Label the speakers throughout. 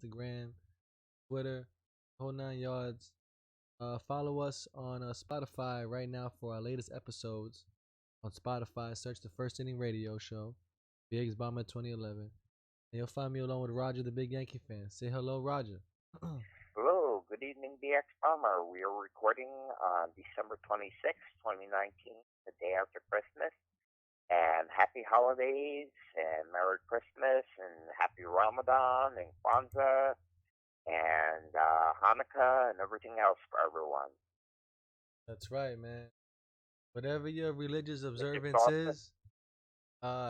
Speaker 1: Instagram, Twitter, whole 9 yards. Follow us on Spotify right now for our latest episodes. On Spotify, search the First Inning Radio Show, Biggs Bomber 2011. And you'll find me along with Roger, the big Yankee fan. Say hello, Roger.
Speaker 2: Hello, good evening, DX Bomber. We are recording on December 26, 2019, the day after Christmas. And happy holidays, and Merry Christmas, and happy Ramadan, and Kwanzaa, and Hanukkah, and everything else for everyone.
Speaker 1: That's right, man. Whatever your religious
Speaker 2: Winter
Speaker 1: observance
Speaker 2: solstice,
Speaker 1: is,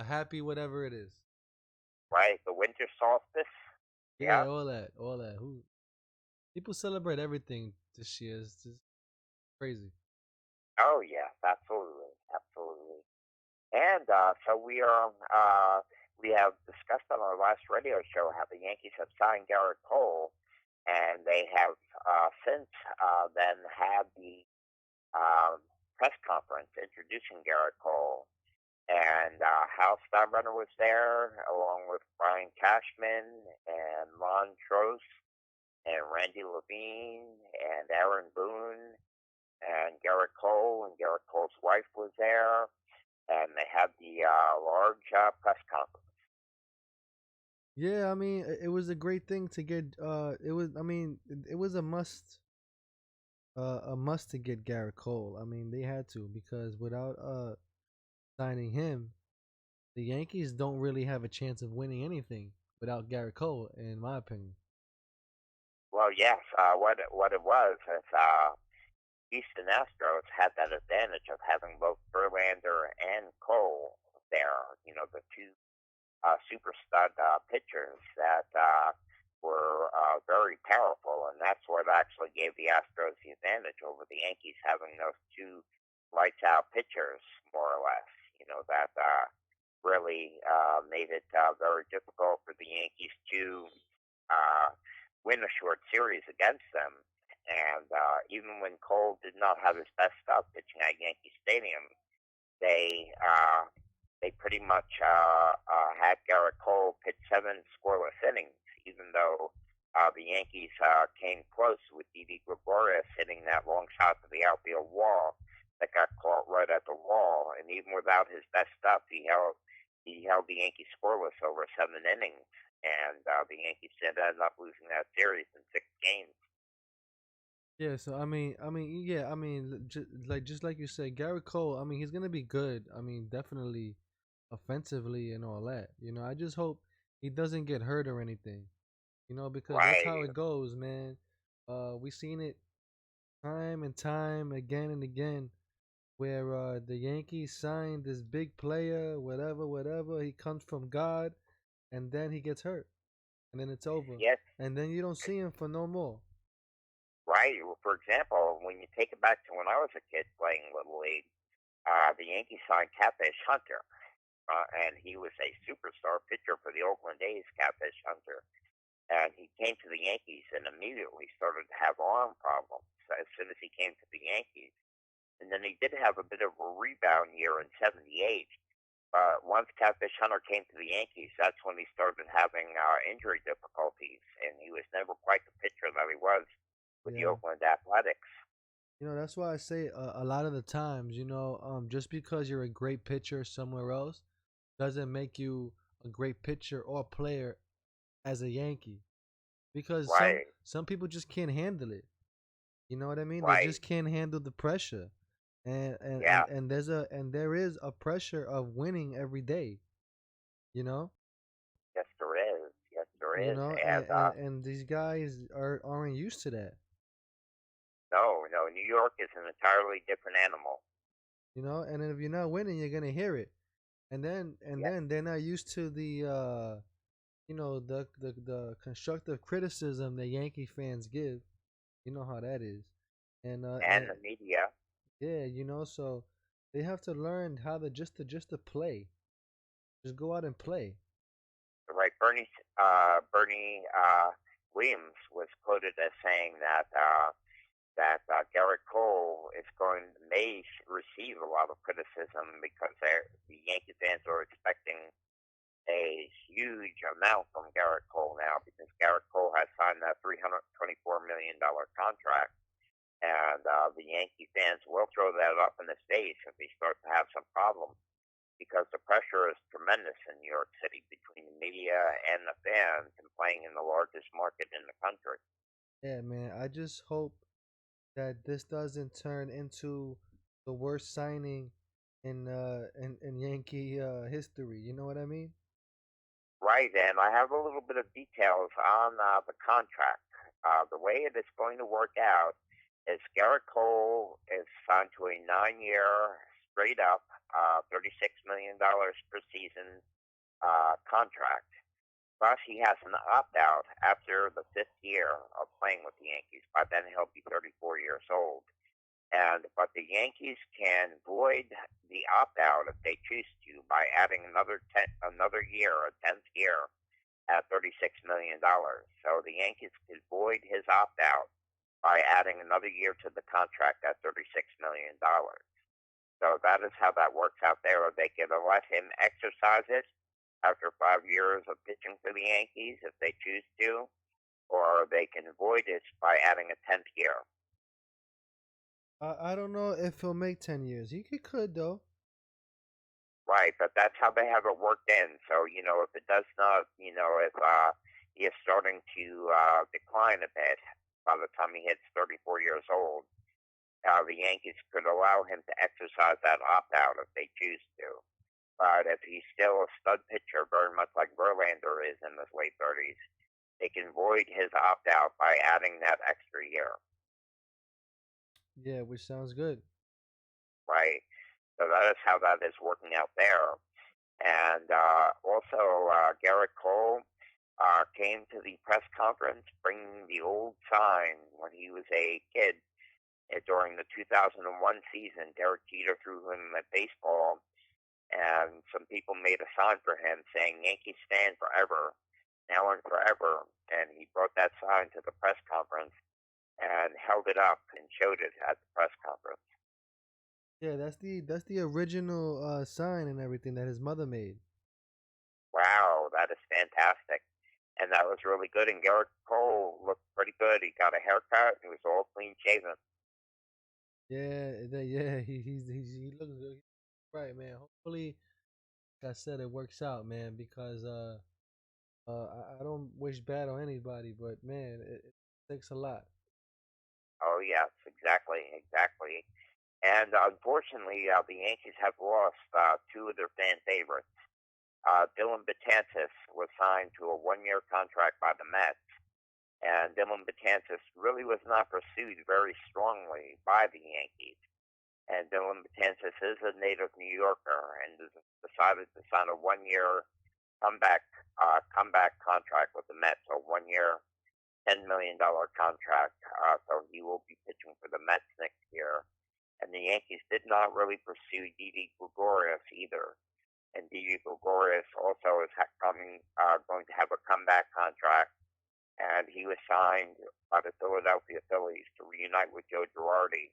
Speaker 1: happy whatever it is.
Speaker 2: right? The winter solstice,
Speaker 1: Yeah,
Speaker 2: yeah.
Speaker 1: all that. Who people celebrate everything this year? It's just crazy.
Speaker 2: Oh, yes, absolutely, absolutely. And so we have discussed on our last radio show how the Yankees have signed Garrett Cole, and they have since then had the um, press conference introducing Garrett Cole. And Hal Steinbrenner was there, along with Brian Cashman and Lon Trost and Randy Levine and Aaron Boone and Garrett Cole, and Garrett Cole's wife was there, and they had the large press conference.
Speaker 1: Yeah, I mean, it was a great thing to get. It was. I mean, it was a must. A must to get Garrett Cole. I mean, they had to because without signing him, the Yankees don't really have a chance of winning anything without Garrett Cole, in my opinion.
Speaker 2: Well, yes, what it was is Houston Astros had that advantage of having both Verlander and Cole there. You know, the two super stud pitchers that were very powerful, and that's what actually gave the Astros the advantage over the Yankees, having those two lights out pitchers, more or less. You know, that really made it very difficult for the Yankees to uh, win a short series against them. And even when Cole did not have his best stuff pitching at Yankee Stadium, they uh, they pretty much had Garrett Cole pitch 7 scoreless innings, even though the Yankees came close with Didi Gregorius hitting that long shot to the outfield wall that got caught right at the wall. And even without his best stuff, he held the Yankees scoreless over 7 innings, and the Yankees did end up losing that series in 6 games.
Speaker 1: Yeah, so yeah, just like you said, Garrett Cole. I mean, he's gonna be good. I mean, definitely offensively and all that. I just hope he doesn't get hurt or anything. Because that's how
Speaker 2: Right,
Speaker 1: it goes, man. We seen it time and time again and again, where the Yankees signed this big player, whatever, whatever. He comes from God, and then he gets hurt, and then it's over,
Speaker 2: yes,
Speaker 1: and then you don't see him for no more.
Speaker 2: right. Well, for example, when you take it back to when I was a kid playing Little League, the Yankees signed Catfish Hunter, and he was a superstar pitcher for the Oakland A's, Catfish Hunter. And he came to the Yankees and immediately started to have arm problems as soon as he came to the Yankees. And then he did have a bit of a rebound year in '78. But once Catfish Hunter came to the Yankees, that's when he started having injury difficulties, and he was never quite the pitcher that he was with the
Speaker 1: Yeah.
Speaker 2: Oakland Athletics.
Speaker 1: That's why I say a lot of the times, just because you're a great pitcher somewhere else doesn't make you a great pitcher or player as a Yankee. Because some
Speaker 2: Right,
Speaker 1: some people just can't handle it. You know what I mean? They
Speaker 2: right,
Speaker 1: just can't handle the pressure. And and
Speaker 2: yeah,
Speaker 1: and, and there is a pressure of winning every day, you know?
Speaker 2: yes there is, yes there
Speaker 1: You
Speaker 2: is,
Speaker 1: know,
Speaker 2: and
Speaker 1: and these guys aren't used to that.
Speaker 2: no, no, New York is an entirely different animal.
Speaker 1: And if you're not winning, you're gonna hear it.
Speaker 2: Yes,
Speaker 1: And then they're not used to the constructive criticism that Yankee fans give. You know how that is. And
Speaker 2: and the media.
Speaker 1: yeah, so they have to learn how to just to play. Just go out and play.
Speaker 2: Right, Bernie Williams was quoted as saying that Garrett Cole is going may receive a lot of criticism because the Yankee fans are expecting a huge amount from Garrett Cole now because Garrett Cole has sign that $324 million contract. And the Yankee fans will throw that up in his face if he starts to have some problems because the pressure is tremendous in New York City between the media and the fans and playing in the largest market in the country.
Speaker 1: Yeah, man. I just hope that this doesn't turn into the worst signing in Yankee history. You know what I mean?
Speaker 2: Right, and I have a little bit of details on the contract. The way it is going to work out is Garrett Cole is signed to a 9 year straight up $36 million per season contract. Plus, he has an opt out after the fifth year of playing with the Yankees. By then, he'll be 34 years old. And but the Yankees can void the opt out if they choose to by adding another year, a 10th year at $36 million. So the Yankees could void his opt out by adding another year to the contract at $36 million. So that is how that works out there. They can let him exercise it after 5 years of pitching for the Yankees if they choose to, or they can void it by adding a 10th year.
Speaker 1: I don't know if he'll make 10 years. He could though.
Speaker 2: Right, but that's how they have it worked in. So, if it does not, if he is starting to decline a bit by the time he hits 34 years old, the Yankees could allow him to exercise that opt out if they choose to. But if he's still a stud pitcher, very much like Verlander is in his late 30s, they can void his opt out by adding that extra year.
Speaker 1: Yeah, which sounds good.
Speaker 2: Right? So that is how that is working out there. And also, Garrett Cole came to the press conference bringing the old sign when he was a kid during the 2001 season. Derek Jeter threw him a baseball, and some people made a sign for him saying Yankees stand forever, now and forever. And he brought that sign to the press conference and held it up and showed it at the press conference.
Speaker 1: Yeah, that's the original sign and everything that his mother made.
Speaker 2: Wow, that is fantastic. And that was really good. And Garrett Cole looked pretty good. He got a haircut. He was all clean shaven.
Speaker 1: Yeah, he looks good. Right, man. Hopefully, like I said, it works out, man. Because I don't wish bad on anybody, but man, it takes a lot.
Speaker 2: Oh yes, exactly, exactly. And unfortunately, the Yankees have lost two of their fan favorites. Dylan Betances was signed to a 1 year contract by the Mets, and Dylan Betances really was not pursued very strongly by the Yankees. And Dylan Betances is a native New Yorker and decided to sign a 1 year comeback comeback contract with the Mets, a 1 year $10 million contract. So he will be pitching for the Mets next year. And the Yankees did not really pursue Didi Gregorius either. And Didi Gregorius also is going to have a comeback contract, and he was signed by the Philadelphia Phillies to reunite with Joe Girardi,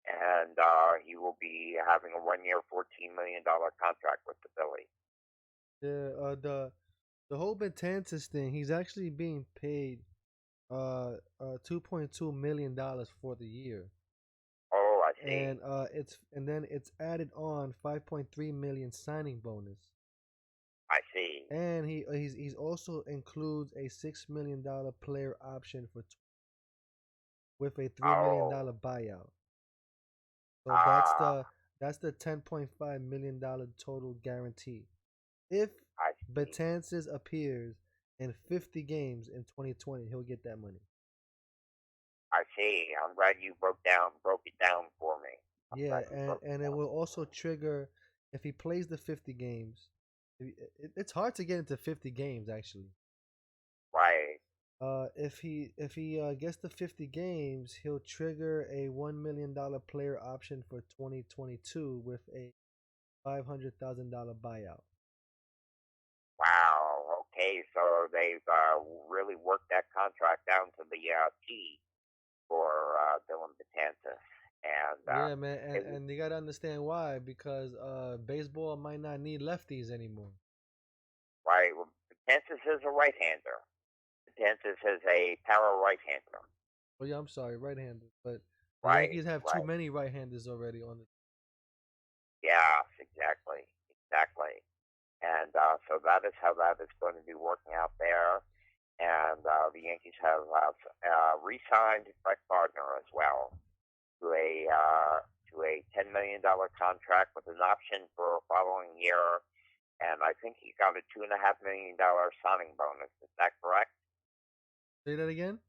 Speaker 2: and he will be having a 1 year, $14 million contract with the Phillies.
Speaker 1: Yeah, the whole Betances thing, he's actually being paid $2.2 million for the year.
Speaker 2: Oh, I see.
Speaker 1: And then it's added on 5.3 million signing bonus.
Speaker 2: I see.
Speaker 1: And he's also includes a $6 million player option with a $3 million
Speaker 2: Oh,
Speaker 1: buyout. So
Speaker 2: ah,
Speaker 1: that's the $10.5 million total guarantee. If
Speaker 2: I see.
Speaker 1: Betances appears in 50 games in 2020, he'll get that money.
Speaker 2: I see. I'm glad you broke it down for me. I'm
Speaker 1: Yeah,
Speaker 2: glad you
Speaker 1: and
Speaker 2: broke it
Speaker 1: and it
Speaker 2: down
Speaker 1: will
Speaker 2: for
Speaker 1: also
Speaker 2: me.
Speaker 1: trigger if he plays the 50 games. It's hard to get into 50 games actually.
Speaker 2: Right.
Speaker 1: If he gets to 50 games, he'll trigger a $1 million player option for 2022 with a $500,000 buyout.
Speaker 2: Wow. Okay. So they've really worked that contract down to the T for Dylan Betances, and
Speaker 1: Yeah, man,
Speaker 2: they
Speaker 1: and you gotta understand why because baseball might not need lefties anymore.
Speaker 2: right. Well, Betances is a right-hander. Betances is a power right-hander.
Speaker 1: Oh yeah, I'm sorry, right-handed. But the
Speaker 2: Right,
Speaker 1: Yankees have too
Speaker 2: right.
Speaker 1: many right-handers already on the.
Speaker 2: Yes, exactly, exactly. And so that is how that is going to be working out there. And the Yankees have re-signed Brett Gardner as well to a $10 million contract with an option for a following year. And I think he got a $2.5 million signing bonus. Is that correct?
Speaker 1: Say that again.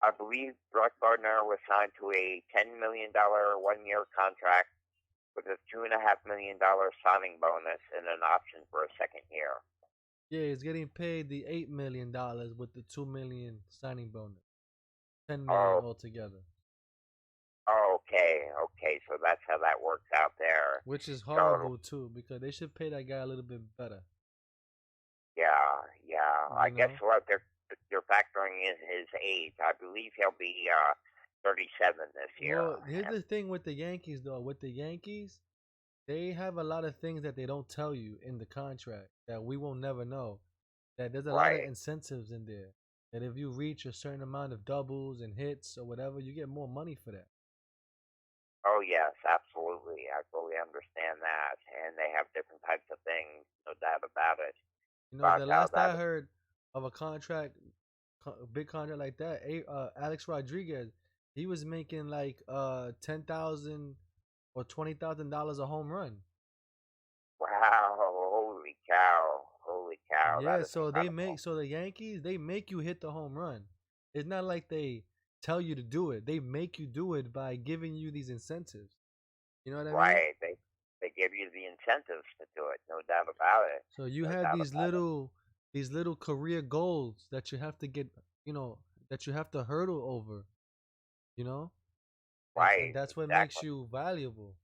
Speaker 2: I believe Brett Gardner was signed to a $10 million 1 year contract with a $2.5 million signing bonus and an option for a second year.
Speaker 1: Yeah, he's getting paid the $8 million with the 2 million signing bonus, 10 million
Speaker 2: Oh,
Speaker 1: altogether,
Speaker 2: okay, okay. So that's how that works out there.
Speaker 1: which is
Speaker 2: So
Speaker 1: horrible too because they should pay that guy a little bit better.
Speaker 2: yeah, yeah. I
Speaker 1: You
Speaker 2: guess
Speaker 1: know.
Speaker 2: what they're factoring in his age. I believe he'll be 37 this year.
Speaker 1: Well, here's
Speaker 2: And
Speaker 1: the thing with the Yankees though. With the Yankees, they have a lot of things that they don't tell you in the contract that we will never know. That there's a lot of
Speaker 2: right.
Speaker 1: incentives in there. That if you reach a certain amount of doubles and hits or whatever, you get more money for that.
Speaker 2: Oh yes, absolutely. I fully understand that, and they have different types of things, no doubt about it.
Speaker 1: You know,
Speaker 2: But
Speaker 1: the last
Speaker 2: that
Speaker 1: I heard of a contract, a big contract like that, Alex Rodriguez, he was making like 10,000 or $20,000 a home run.
Speaker 2: wow, holy cow, that
Speaker 1: Yeah,
Speaker 2: is
Speaker 1: so
Speaker 2: incredible.
Speaker 1: the Yankees they make you hit the home run. It's not like they tell you to do it. They make you do it by giving you these incentives. You know what I mean?
Speaker 2: Right. They give you the incentives to do it, no doubt about it.
Speaker 1: So you
Speaker 2: No
Speaker 1: have
Speaker 2: doubt about it.
Speaker 1: these little career goals that you have to get, you know, that you have to hurdle over, you know? And
Speaker 2: Right,
Speaker 1: that's what makes
Speaker 2: exactly.
Speaker 1: you valuable.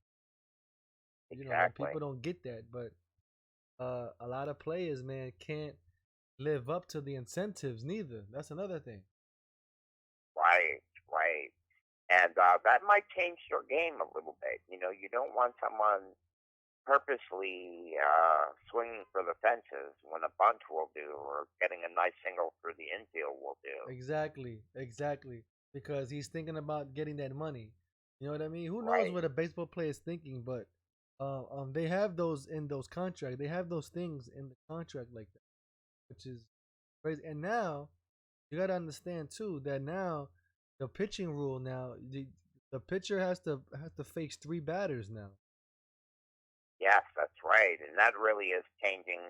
Speaker 1: You know, that
Speaker 2: Exactly.
Speaker 1: people don't get that, but a lot of players, man, can't live up to the incentives neither. That's another thing.
Speaker 2: Right, right. And that might change your game a little bit. You know, you don't want someone purposely swinging for the fences when a bunt will do, or getting a nice single through the infield will do.
Speaker 1: Exactly, exactly. Because he's thinking about getting that money. You know what I mean? Who knows
Speaker 2: Right.
Speaker 1: what a baseball player is thinking, but they have those in those contracts. They have those things in the contract like that, which is crazy. And now you gotta understand too that now the pitching rule now the pitcher has to face three batters now.
Speaker 2: Yes, that's right. And that really is changing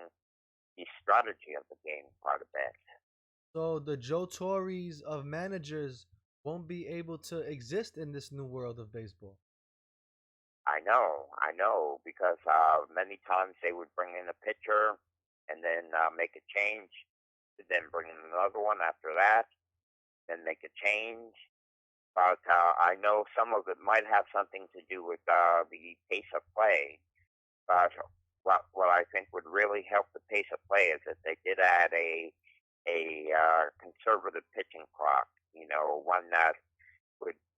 Speaker 2: the strategy of the game quite a bit.
Speaker 1: So the Joe Torres of managers won't be able to exist in this new world of baseball.
Speaker 2: I know, because many times they would bring in a pitcher and then make a change, then bring in another one after that, then make a change. But I know some of it might have something to do with the pace of play. But what I think would really help the pace of play is if they did add a conservative pitching clock. You know, one that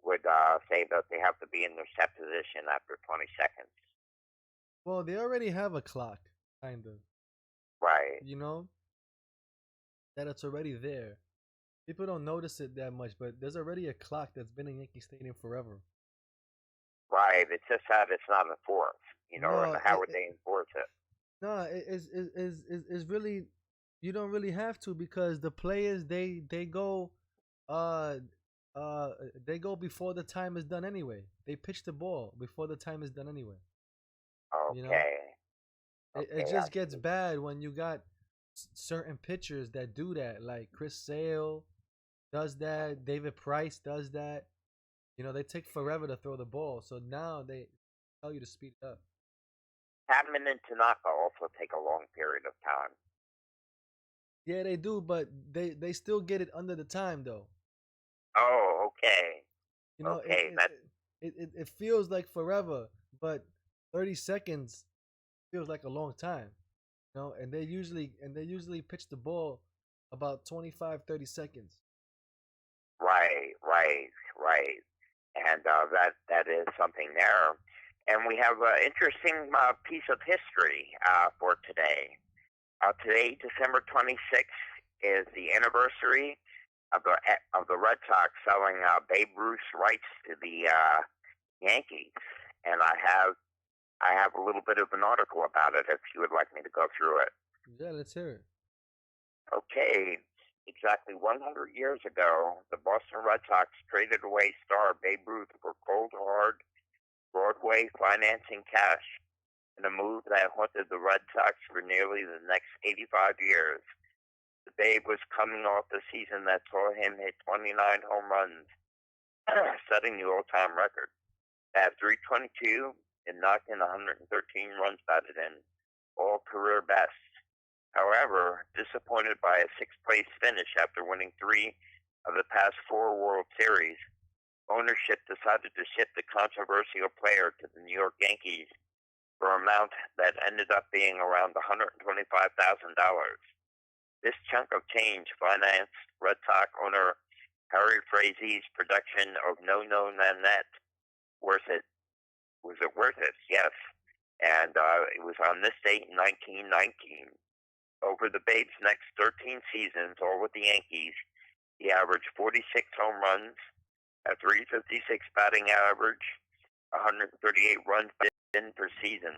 Speaker 2: would say that they have to be in their set position after 20 seconds.
Speaker 1: Well, they already have a clock, kind of.
Speaker 2: Right,
Speaker 1: You know that it's already there. People don't notice it that much, but there's already a clock that's been in Yankee Stadium forever.
Speaker 2: right. It's just that it's not enforced. You know, and
Speaker 1: No,
Speaker 2: how would they enforce it?
Speaker 1: no, it's really you don't really have to because the players they go uh uh they go before the time is done anyway. They pitch the ball before the time is done anyway. You know,
Speaker 2: Okay,
Speaker 1: it
Speaker 2: okay, I
Speaker 1: just gets
Speaker 2: see.
Speaker 1: bad when you got certain pitchers that do that, like Chris Sale does that, David Price does that. You know, they take forever to throw the ball, so now they tell you to speed it up.
Speaker 2: Chapman and Tanaka also take a long period of time.
Speaker 1: Yeah, they do, but they still get it under the time though.
Speaker 2: Oh, okay,
Speaker 1: You know,
Speaker 2: okay. That
Speaker 1: it feels like forever, but 30 seconds feels like a long time. You know, and they usually pitch the ball about 25, 30 seconds.
Speaker 2: right, right, right. And that is something there. And we have an interesting piece of history for today. Today, December 26th, is the anniversary of the Red Sox selling Babe Ruth's rights to the Yankees, and I have a little bit of an article about it if you would like me to go through it.
Speaker 1: Yeah, let's hear it.
Speaker 2: Okay, exactly 100 years ago, the Boston Red Sox traded away star Babe Ruth for cold hard Broadway financing cash in a move that haunted the Red Sox for nearly the next 85 years. The Babe was coming off the season that saw him hit 29 home runs, setting the all-time record. At 322 and knocked in 113 runs batted in, all career bests. However, disappointed by a sixth-place finish after winning 3 of the past 4 World Series, ownership decided to ship the controversial player to the New York Yankees for an amount that ended up being around $125,000. This chunk of change financed Red Sox owner Harry Frazie's production of No No Nanette. Worth it? Was it worth it? Yes. And it was on this date in 1919. Over the Babe's next 13 seasons, all with the Yankees, he averaged 46 home runs, a 356 batting average, 138 runs in per season,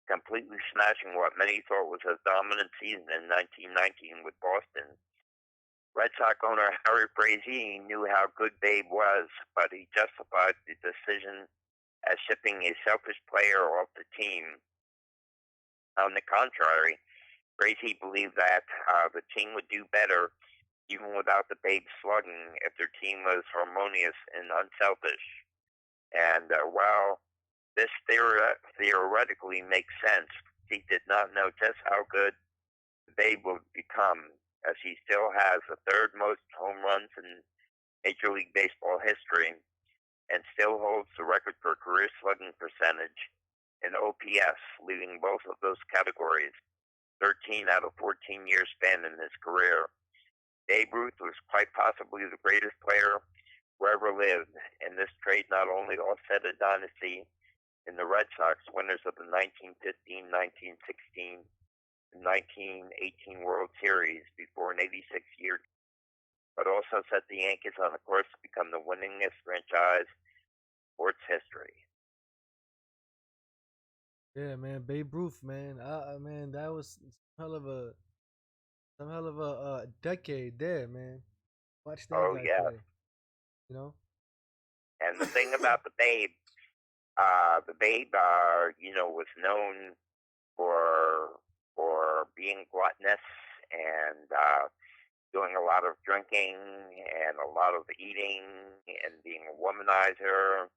Speaker 2: completely smashing what many thought was a dominant season in 1919 with Boston. Red Sox owner Harry Frazee knew how good Babe was, but he justified the decision as shipping a selfish player off the team. On the contrary, Frazee believed that the team would do better even without the Babe slugging if their team was harmonious and unselfish. And while this theoretically makes sense, he did not know just how good the Babe would become, as he still has the third most home runs in Major League Baseball history and still holds the record for career slugging percentage and OPS, leading both of those categories 13 out of 14 years span in his career. Babe Ruth was quite possibly the greatest player who ever lived, and this trade not only offset a dynasty in the Red Sox, winners of the 1915, 1916, and 1918 World Series before an 86-year, but also set the Yankees on a course to become the winningest franchise in sports history.
Speaker 1: Yeah, man, Babe Ruth, man. Man, that was some hell of a decade there, man. Watch that
Speaker 2: Oh
Speaker 1: guy
Speaker 2: yes,
Speaker 1: play. You know?
Speaker 2: and the thing about the Babe, was known for being gluttonous and doing a lot of drinking and a lot of eating and being a womanizer.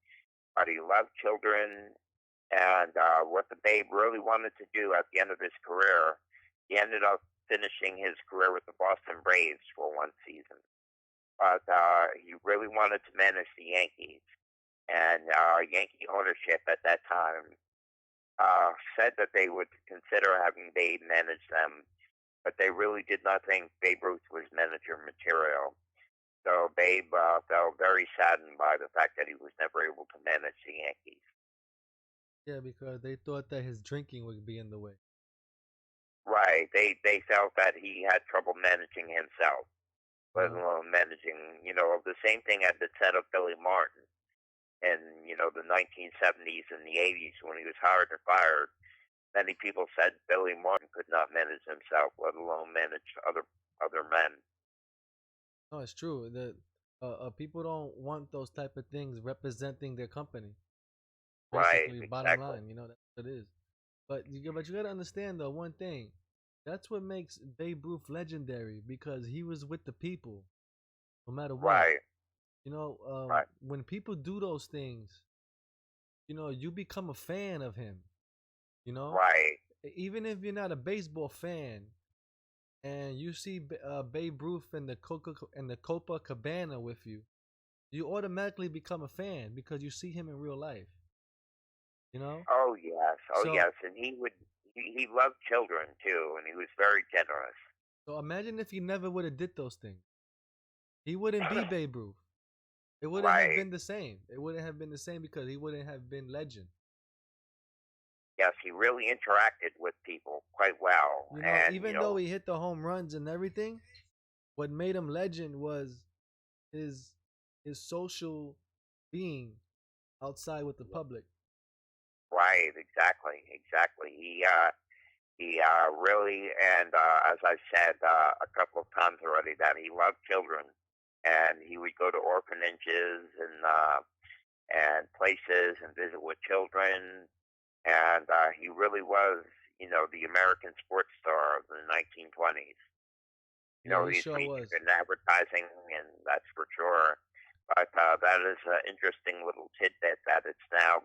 Speaker 2: But he loved children, and what the Babe really wanted to do at the end of his career, he ended up finishing his career with the Boston Braves for 1 season. But he really wanted to manage the Yankees, and Yankee ownership at that time said that they would consider having Babe manage them, but they really did not think Babe Ruth was manager material. So Babe felt very saddened by the fact that he was never able to manage the Yankees.
Speaker 1: Yeah, because they thought that his drinking would be in the way.
Speaker 2: Right. They felt that he had trouble managing himself, let
Speaker 1: Uh,
Speaker 2: alone managing, the same thing had been said of Billy Martin in, the 1970s and the 80s when he was hired and fired. Many people said Billy Martin could not manage himself, let alone manage other men.
Speaker 1: no, it's true. The people don't want those type of things representing their company.
Speaker 2: Right,
Speaker 1: Basically, bottom
Speaker 2: exactly.
Speaker 1: line, that's what it is. But you gotta understand though one thing. That's what makes Babe Ruth legendary because he was with the people, no matter what.
Speaker 2: Right, right,
Speaker 1: When people do those things, you become a fan of him. You know,
Speaker 2: right.
Speaker 1: even if you're not a baseball fan, and you see Babe Ruth and the Copacabana with you, you automatically become a fan because you see him in real life. You know,
Speaker 2: Oh
Speaker 1: so
Speaker 2: yes, and he loved children too, and he was very generous.
Speaker 1: so imagine if he never would have did those things. He wouldn't be Babe Ruth. It wouldn't have
Speaker 2: Right.
Speaker 1: been the same. It wouldn't have been the same because he wouldn't have been legend.
Speaker 2: Yes, he really interacted with people quite well, and
Speaker 1: Even though he hit the home runs and everything, what made him legend was his his social being outside with the public.
Speaker 2: Right, exactly, exactly. He really, and as I've said a couple of times already, that he loved children, and he would go to orphanages and places and visit with children, and he really was, the American sports star of the 1920s.
Speaker 1: Yeah, he
Speaker 2: He's
Speaker 1: sure
Speaker 2: featured
Speaker 1: was.
Speaker 2: in advertising, and that's for sure. But that is an interesting little tidbit that it's now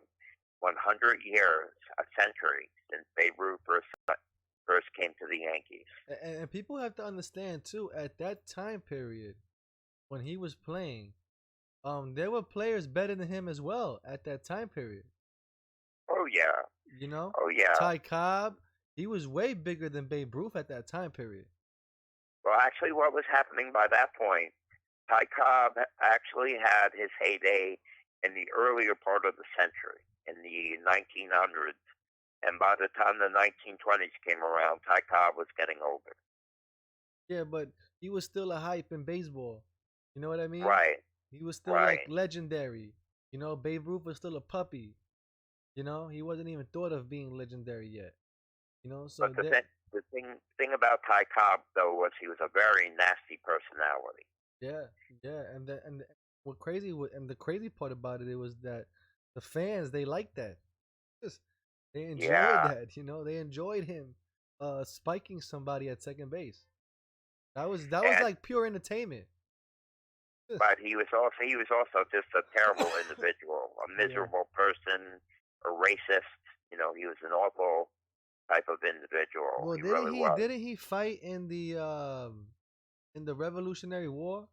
Speaker 2: 100 years, a century, since Babe Ruth first came to the Yankees.
Speaker 1: And people have to understand too. At that time period, when he was playing, there were players better than him as well at that time period.
Speaker 2: Oh yeah,
Speaker 1: You know,
Speaker 2: oh yeah.
Speaker 1: Ty Cobb, he was way bigger than Babe Ruth at that time period.
Speaker 2: Well, actually, what was happening by that point, Ty Cobb actually had his heyday in the earlier part of the century, in the 1900s. And by the time the 1920s came around, Ty Cobb was getting older.
Speaker 1: Yeah, but he was still a hype in baseball. You know what I mean?
Speaker 2: Right,
Speaker 1: He was still like
Speaker 2: right.
Speaker 1: legendary. You know, Babe Ruth was still a puppy. You know, he wasn't even thought of being legendary yet. You know, so
Speaker 2: But the
Speaker 1: that
Speaker 2: thing, the thing about Ty Cobb though was he was a very nasty personality.
Speaker 1: yeah, yeah, and what crazy and the crazy part about it was that the fans they liked that. Just they enjoyed
Speaker 2: Yeah,
Speaker 1: that. You know, they enjoyed him spiking somebody at second base. That was
Speaker 2: and
Speaker 1: like pure entertainment.
Speaker 2: but he was also just a terrible individual, a
Speaker 1: Yeah.
Speaker 2: miserable person, a racist. He was an awful type of individual.
Speaker 1: Well,
Speaker 2: He really was.
Speaker 1: didn't he fight in the Revolutionary War?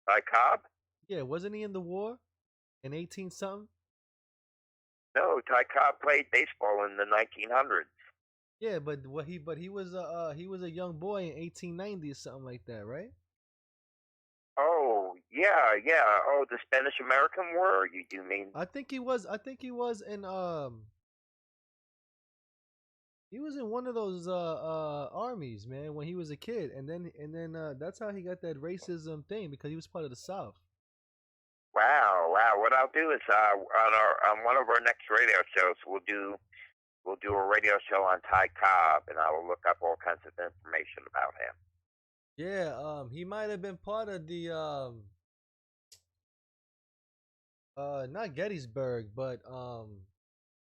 Speaker 2: Ty Cobb?
Speaker 1: Yeah, wasn't he in the war in 18 something?
Speaker 2: No, Ty Cobb played baseball in the 1900s.
Speaker 1: Yeah, but he was a young boy in 1890 or something like that, right?
Speaker 2: Oh, yeah, yeah. Oh, the Spanish American War, you do mean?
Speaker 1: I think he was in one of those armies, man, when he was a kid, and then that's how he got that racism thing because he was part of the South.
Speaker 2: Wow, wow. What I'll do is on one of our next radio shows, we'll do a radio show on Ty Cobb, and I will look up all kinds of information about him.
Speaker 1: Yeah, he might have been part of the not Gettysburg, but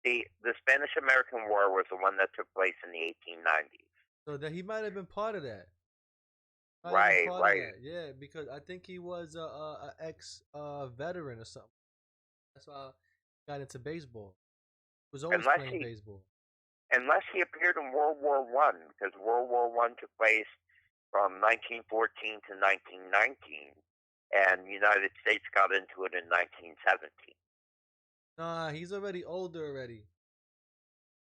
Speaker 2: The Spanish American War was the one that took place in the 1890s.
Speaker 1: so that he might have been part of that. Might have been
Speaker 2: Right,
Speaker 1: part of
Speaker 2: right.
Speaker 1: that, yeah, because I think he was a ex veteran or something. That's why I got into baseball. He was always
Speaker 2: Unless
Speaker 1: playing
Speaker 2: he
Speaker 1: baseball.
Speaker 2: unless he appeared in World War I, because World War I took place from 1914 to 1919, and the United States got into it in 1917.
Speaker 1: Nah, he's already older already.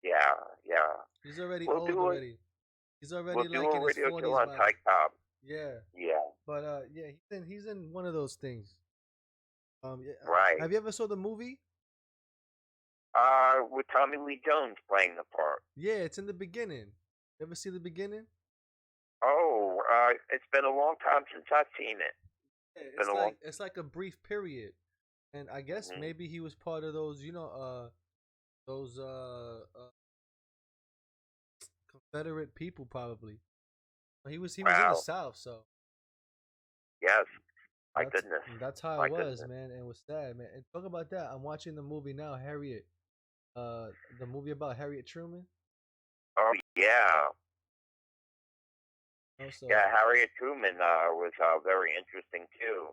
Speaker 2: Yeah, yeah.
Speaker 1: He's already
Speaker 2: We'll
Speaker 1: old
Speaker 2: do it.
Speaker 1: already. He's already
Speaker 2: We'll do
Speaker 1: like
Speaker 2: a
Speaker 1: in his
Speaker 2: radio show
Speaker 1: 40s
Speaker 2: on
Speaker 1: by
Speaker 2: Ty Cobb.
Speaker 1: yeah.
Speaker 2: Yeah,
Speaker 1: But yeah, he's in one of those things. Yeah,
Speaker 2: right.
Speaker 1: have you ever saw the movie?
Speaker 2: With Tommy Lee Jones playing the part.
Speaker 1: Yeah, it's in the beginning. You ever see the beginning?
Speaker 2: Oh, it's been a long time since I've seen it.
Speaker 1: Yeah,
Speaker 2: Been a long.
Speaker 1: it's like a brief period, and I guess
Speaker 2: Hmm.
Speaker 1: maybe he was part of those, those Confederate people probably. He was in the
Speaker 2: Wow.
Speaker 1: South, so
Speaker 2: Yes. My
Speaker 1: that's
Speaker 2: goodness.
Speaker 1: that's how it
Speaker 2: My
Speaker 1: was,
Speaker 2: goodness.
Speaker 1: man, and it was sad, man. And talk about that. I'm watching the movie now, Harriet. The movie about Harriet Truman.
Speaker 2: Oh yeah.
Speaker 1: Also,
Speaker 2: Yeah, Harriet Truman was very interesting too.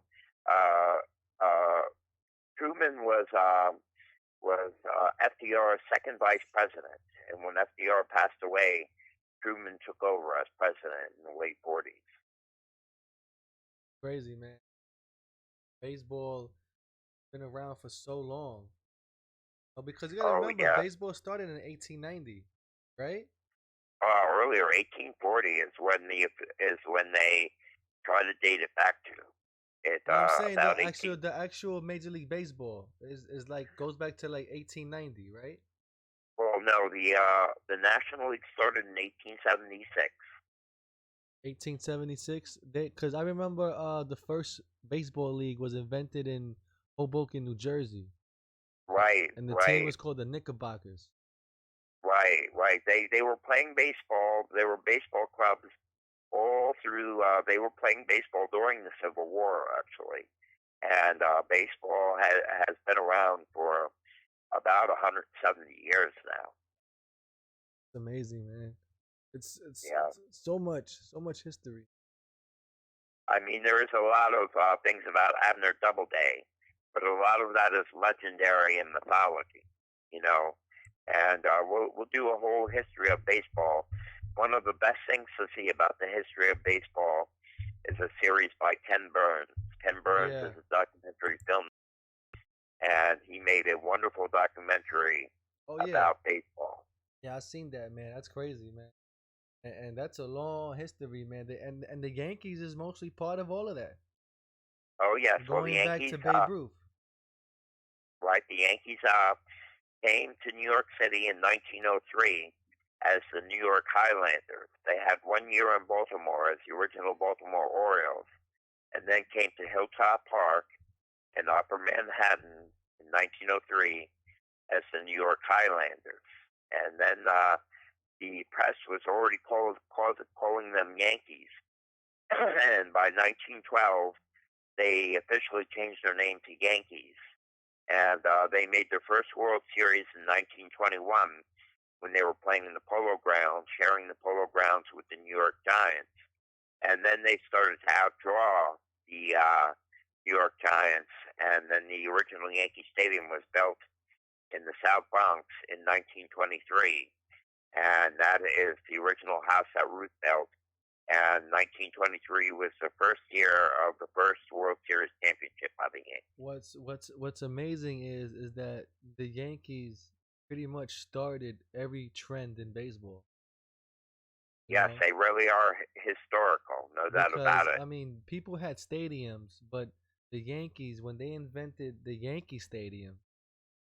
Speaker 2: Uh, uh, Truman was FDR's second vice president, and when FDR passed away, Truman took over as president in the late 40s.
Speaker 1: crazy, man. Baseball been around for so long. Oh, because you got to
Speaker 2: Oh
Speaker 1: remember,
Speaker 2: yeah,
Speaker 1: baseball started in 1890, right?
Speaker 2: earlier 1840 is when they try to date it back to. It
Speaker 1: No, I'm saying
Speaker 2: about 18.
Speaker 1: the actual Major League Baseball is like goes back to like 1890, right?
Speaker 2: Well, no, the National League started in 1876.
Speaker 1: 1876. Because I remember the first baseball league was invented in Hoboken, New Jersey,
Speaker 2: Right,
Speaker 1: and the team
Speaker 2: right,
Speaker 1: was called the Knickerbockers.
Speaker 2: right. They were playing baseball. They were baseball clubs all through. They were playing baseball during the Civil War, actually, and baseball has been around for about 170 years now.
Speaker 1: It's amazing, man. It's
Speaker 2: Yeah,
Speaker 1: so much history.
Speaker 2: I mean there is a lot of things about Abner Doubleday, but a lot of that is legendary in mythology, you know. And we'll do a whole history of baseball. One of the best things to see about the history of baseball is a series by Ken Burns. Ken Burns
Speaker 1: Yeah.
Speaker 2: is a documentary film, and he made a wonderful documentary
Speaker 1: Oh yeah.
Speaker 2: about baseball.
Speaker 1: Yeah, I seen that, man. That's crazy, man. And that's a long history, man. And the Yankees is mostly part of all of that,
Speaker 2: Oh yes, well the
Speaker 1: going back
Speaker 2: Yankees,
Speaker 1: to Babe Ruth.
Speaker 2: right? The Yankees came to New York City in 1903 as the New York Highlanders. They had 1 year in Baltimore as the original Baltimore Orioles, and then came to Hilltop Park in Upper Manhattan in 1903 as the New York Highlanders. And then the press was already calling them Yankees. And by 1912, they officially changed their name to Yankees. And they made their first World Series in 1921 when they were playing in the Polo Grounds, sharing the Polo Grounds with the New York Giants. And then they started to outdraw the New York Giants, and then the original Yankee Stadium was built in the South Bronx in 1923, and that is the original house that Ruth built. And 1923 was the first year of the first World Series championship by the Yankees.
Speaker 1: What's amazing is that the Yankees pretty much started every trend in baseball. You
Speaker 2: Yes,
Speaker 1: know,
Speaker 2: they really are historical, no doubt about
Speaker 1: because
Speaker 2: it.
Speaker 1: I mean, people had stadiums, but the Yankees, when they invented the Yankee Stadium,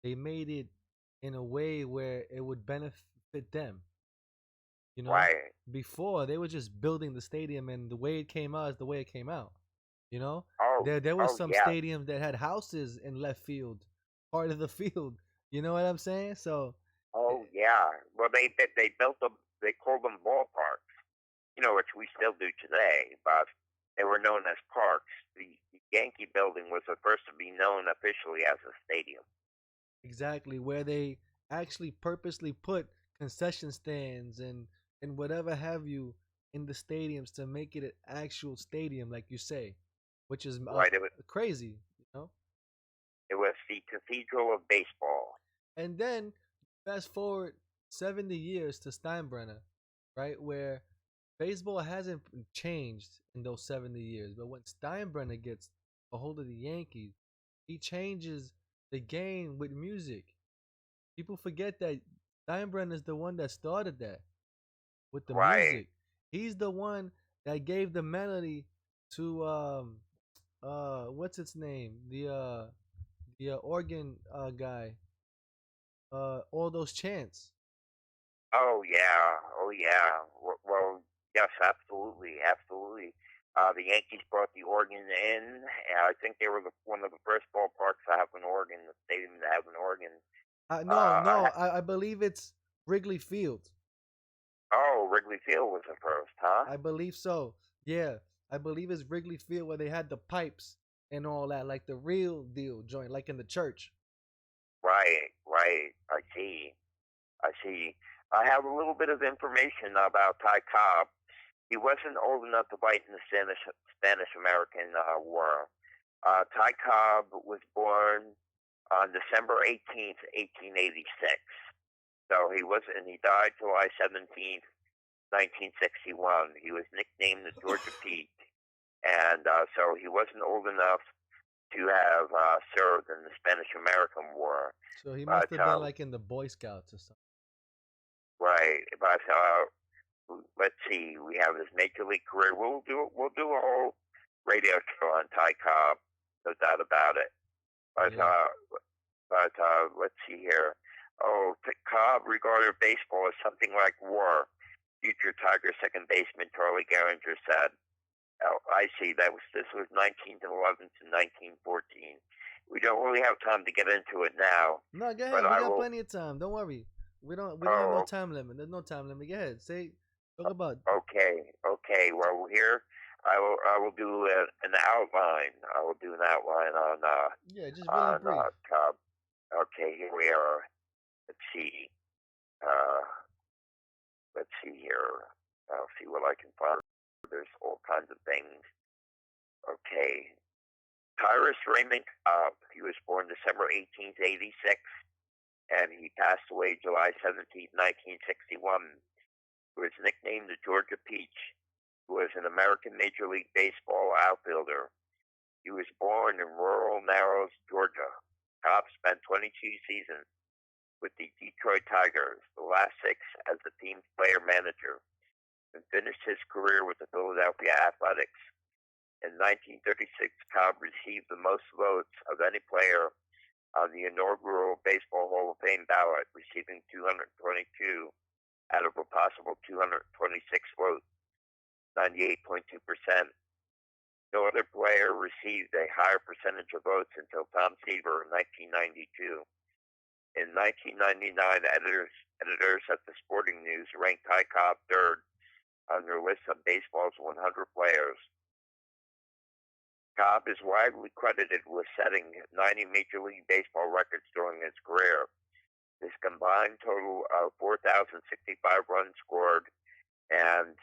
Speaker 1: they made it in a way where it would benefit them. You know,
Speaker 2: Right.
Speaker 1: before they were just building the stadium, and the way it came out is the way it came out. You know,
Speaker 2: Oh,
Speaker 1: there was
Speaker 2: oh
Speaker 1: some
Speaker 2: yeah.
Speaker 1: stadiums that had houses in left field, part of the field. You know what I'm saying? So, eh,
Speaker 2: Oh yeah. Well, they built them. They called them ballparks, which we still do today, but they were known as parks. The Yankee building was the first to be known officially as a stadium.
Speaker 1: exactly where they actually purposely put concession stands and whatever have you in the stadiums to make it an actual stadium, like you say, which is
Speaker 2: Right.
Speaker 1: crazy. You know.
Speaker 2: It was the Cathedral of Baseball.
Speaker 1: And then fast forward 70 years to Steinbrenner, right? Where baseball hasn't changed in those 70 years. But when Steinbrenner gets a hold of the Yankees, he changes the game with music. People forget that Steinbrenner is the one that started that with the
Speaker 2: Right.
Speaker 1: music. He's the one that gave the melody to what's its name? The organ guy. All those chants.
Speaker 2: Oh yeah. Oh yeah. Well, yes, absolutely, absolutely. The Yankees brought the organ in. And I think they were one of the first ballparks to have an organ, the stadium to have an organ.
Speaker 1: No,
Speaker 2: Uh, I,
Speaker 1: no, I believe it's Wrigley Field.
Speaker 2: oh, Wrigley Field was the first, huh?
Speaker 1: I believe so. Yeah, I believe it's Wrigley Field where they had the pipes and all that, like the real deal joint, like in the church.
Speaker 2: Right, right. I see. I see. I have a little bit of information about Ty Cobb. He wasn't old enough to fight in the Spanish American War. Ty Cobb was born on December 18th, 1886. So he was, and he died July 17th, 1961. He was nicknamed the Georgia Pete, and so he wasn't old enough to have served in the Spanish American War.
Speaker 1: So he must
Speaker 2: But
Speaker 1: have been like in the Boy Scouts or something.
Speaker 2: right, but let's see. We have his major league career. We'll do a whole radio show on Ty Cobb, no doubt about it. But
Speaker 1: Yeah.
Speaker 2: let's see here. Oh, Cobb regarded baseball as something like war. Future Tiger second baseman Charlie Gehringer said, "Oh, I see. This was 1911 to 1914. We don't really have time to get into it now,
Speaker 1: No, go
Speaker 2: but
Speaker 1: ahead. We
Speaker 2: I
Speaker 1: got
Speaker 2: will."
Speaker 1: plenty of time. Don't worry. We don't have no
Speaker 2: Oh,
Speaker 1: time limit. There's no time limit. Go ahead. Say talk about.
Speaker 2: okay, okay. Well, here I will do an outline. I will do an outline
Speaker 1: Yeah, just really brief.
Speaker 2: Cub. Okay, here we are. Let's see. Uh, let's see here. I'll see what I can find. There's all kinds of things. Okay. Tyrus Raymond Cobb. He was born December 18th, 86, and he passed away July 17th, 1961. He was nicknamed the Georgia Peach, who was an American Major League Baseball outfielder. He was born in rural Narrows, Georgia. Cobb spent 22 seasons with the Detroit Tigers, the last 6 as the team's player manager, and finished his career with the Philadelphia Athletics. In 1936, Cobb received the most votes of any player on the inaugural Baseball Hall of Fame ballot, receiving 222 out of a possible 226 votes, 98.2%. No other player received a higher percentage of votes until Tom Seaver in 1992. In 1999, editors at the Sporting News ranked Ty Cobb third on their list of baseball's 100 players. Cobb is widely credited with setting 90 Major League Baseball records during his career. His combined total of 4,065 runs scored and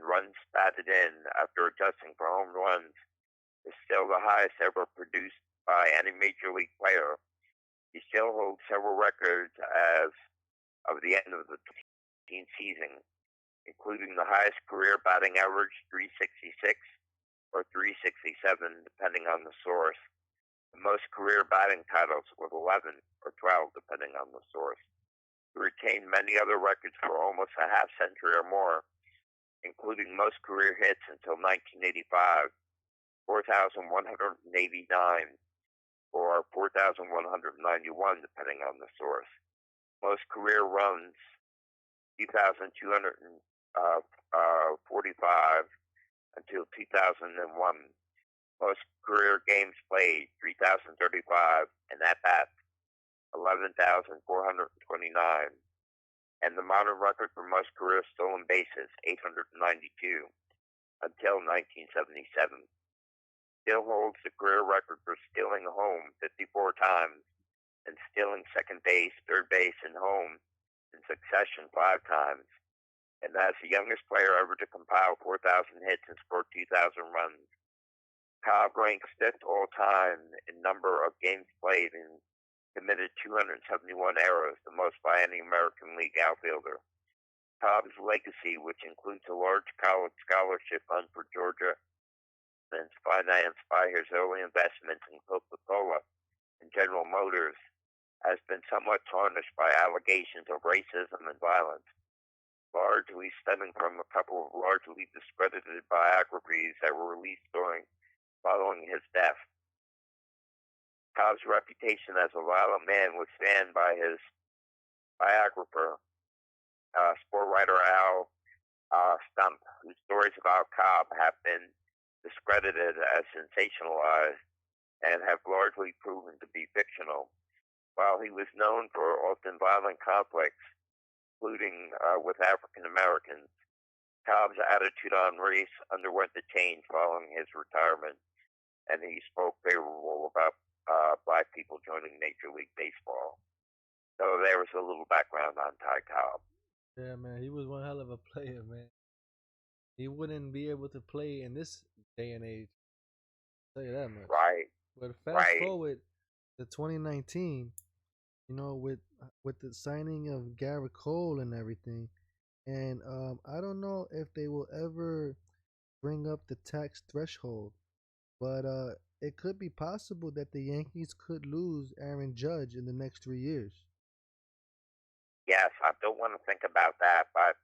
Speaker 2: runs batted in after adjusting for home runs is still the highest ever produced by any Major League player. He still holds several records as of the end of the 2018 season, including the highest career batting average, 366, or 367, depending on the source. The most career batting titles with 11 or 12, depending on the source. He retained many other records for almost a half century or more, including most career hits until 1985, 4,189, or 4,191, depending on the source. Most career runs, 2,245 until 2001. Most career games played, 3,035, and at bats, 11,429. And the modern record for most career stolen bases, 892, until 1977. Still holds the career record for stealing home 54 times and stealing second base, third base, and home in succession 5 times. And that's the youngest player ever to compile 4,000 hits and score 2,000 runs. Cobb ranks 5th all time in number of games played and committed 271 errors, the most by any American League outfielder. Cobb's legacy, which includes a large college scholarship fund for Georgia and financed by his early investments in Coca-Cola and General Motors, has been somewhat tarnished by allegations of racism and violence, largely stemming from a couple of largely discredited biographies that were released following his death. Cobb's reputation as a violent man was fanned by his biographer, sport writer Al Stump, whose stories about Cobb have been discredited as sensationalized and have largely proven to be fictional. While he was known for often violent conflicts, including with African Americans, Cobb's attitude on race underwent a change following his retirement, and he spoke favorable about black people joining Major League Baseball. So there was a little background on Ty Cobb.
Speaker 1: Yeah, man, he was one hell of a player, man. He wouldn't be able to play in this day and age. I'll tell you that much.
Speaker 2: Right,
Speaker 1: But fast
Speaker 2: right.
Speaker 1: forward to 2019, with the signing of Garrett Cole and everything, and I don't know if they will ever bring up the tax threshold, but it could be possible that the Yankees could lose Aaron Judge in the next 3 years.
Speaker 2: Yes, I don't want to think about that, but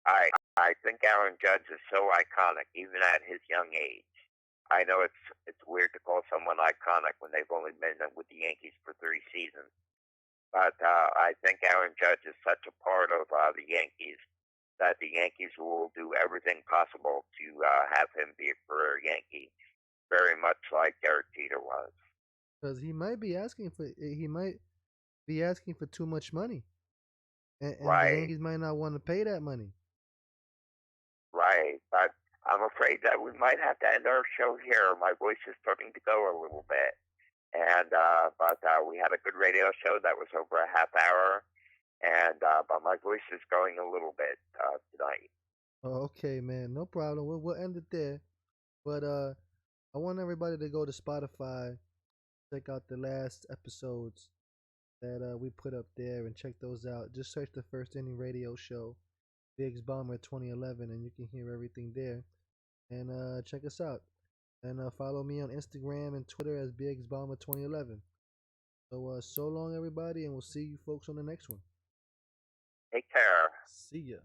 Speaker 2: I think Aaron Judge is so iconic, even at his young age. I know it's weird to call someone iconic when they've only been with the Yankees for 3 seasons, but I think Aaron Judge is such a part of the Yankees that the Yankees will do everything possible to have him be a career Yankee, very much like Derek Jeter was.
Speaker 1: because he might be asking for too much money, and the
Speaker 2: Right,
Speaker 1: Yankees might not want to pay that money.
Speaker 2: right. But I'm afraid that we might have to end our show here. My voice is starting to go a little bit. And but we had a good radio show that was over a half hour, and but my voice is going a little bit tonight.
Speaker 1: Oh, okay, man, no problem. We'll end it there. But I want everybody to go to Spotify, check out the last episodes that we put up there, and check those out. Just search the First Inning Radio Show, Biggs Bomber 2011, and you can hear everything there. And check us out. And follow me on Instagram and Twitter as Biggs Bomber 2011. So so long, everybody, and we'll see you folks on the next one.
Speaker 2: Take care.
Speaker 1: See ya.